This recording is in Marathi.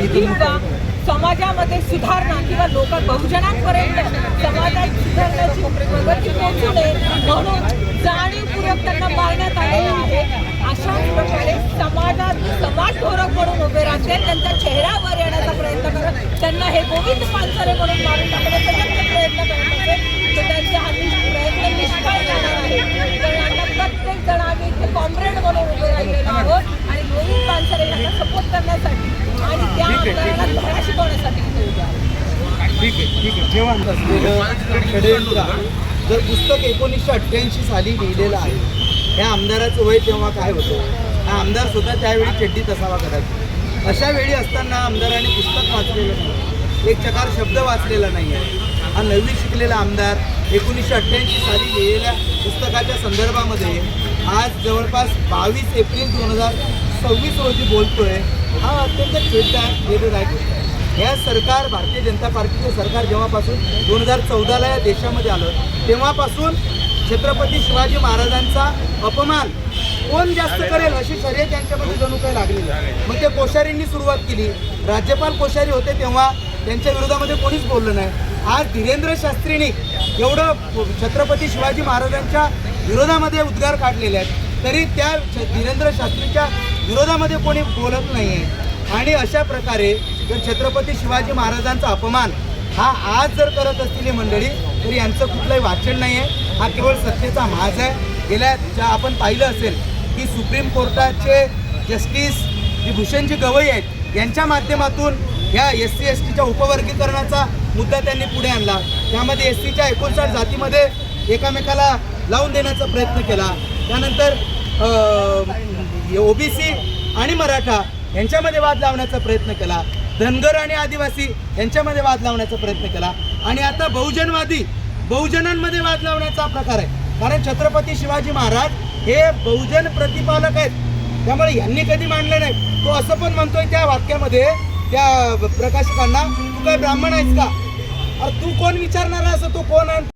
किंवा समाजामध्ये सुधारणा किंवा लोक बहुजनांपर्यंत समाजात सुधारण्याची प्रगती पोहोचू नये म्हणून जाणीवपूर्वक त्यांना मारण्यात आलेलं आहे। अशाच प्रकारे समाजात समाजधोरक म्हणून उभे राहते, त्यांचा चेहऱ्यावर येण्याचा प्रयत्न करत त्यांना हे गोविंद पानसरे म्हणून मारून टाकण्याचा जर प्रयत्न करत असेल तर त्यांचे हा प्रयत्न निष्फळ जाणार आहे। कारण आता प्रत्येक जण आम्ही इथे कॉम्रेड म्हणून उभे राहिलेलो आहोत आणि गोविंद पानसरे यांना सपोर्ट करण्यासाठी आणि त्या आमदारांना धडा शिकवण्यासाठी इथे उभे आहोत। ठीक आहे जेव्हा असलेलं षडयंत्र जर पुस्तक 1988 साली लिहिलेलं आहे, ह्या आमदाराचं वय तेव्हा काय होतं, हा आमदार स्वतः त्यावेळी चड्डीत असावा कदाचित। अशा वेळी असताना आमदारांनी पुस्तक वाचलेलं नाही, एक चकार शब्द वाचलेला नाही आहे। हा 9वी शिकलेला आमदार 1988 साली लिहिलेल्या पुस्तकाच्या संदर्भामध्ये आज जवळपास 22 एप्रिल 2026 रोजी बोलतोय, हा अत्यंत खेददायक गोष्ट आहे। हे सरकार, भारतीय जनता पार्टीचं सरकार जेव्हापासून 2014ला या देशामध्ये आलं तेव्हापासून छत्रपती शिवाजी महाराजांचा अपमान कोण जास्त करेल अशी शर्यत यांच्यामध्ये जणू काही लागलेली आहे। मग ते कोश्यारींनी सुरुवात केली, राज्यपाल कोश्यारी होते तेव्हा त्यांच्या विरोधामध्ये कोणीच बोललं नाही। आज धीरेंद्र शास्त्रींनी एवढं छत्रपती शिवाजी महाराजांच्या विरोधामध्ये उद्गार काढलेले आहेत तरी त्या धीरेंद्र शास्त्रीच्या विरोधामध्ये कोणी बोलत नाही आहे। आणि अशा प्रकारे जर छत्रपती शिवाजी महाराजांचा अपमान हा आज जर करत असतील ही मंडळी तर यांचं कुठलंही वाचन नाही आहे, हा केवळ सत्तेचा माज आहे। गेल्या आपण पाहिलं असेल की सुप्रीम कोर्टाचे जस्टिस जी भूषणजी गवई आहेत यांच्या माध्यमातून ह्या SC STच्या उपवर्गीकरणाचा मुद्दा त्यांनी पुढे आणला, त्यामध्ये SCच्या 59 जातीमध्ये एकामेकाला लावून देण्याचा प्रयत्न केला। त्यानंतर OBC आणि मराठा यांच्यामध्ये वाद लावण्याचा प्रयत्न केला, धनगर आणि आदिवासी यांच्यामध्ये वाद लावण्याचा प्रयत्न केला आणि आता बहुजनांमध्ये वाद लावण्याचा प्रकार आहे। कारण छत्रपती शिवाजी महाराज हे बहुजन प्रतिपालक आहेत, त्यामुळे यांनी कधी मांडलं नाही। तो असं पण म्हणतोय त्या वाक्यामध्ये त्या प्रकाशकांना, तू काय ब्राह्मण आहेस का, अरे तू कोण विचारणार असं, तो कोण आहे?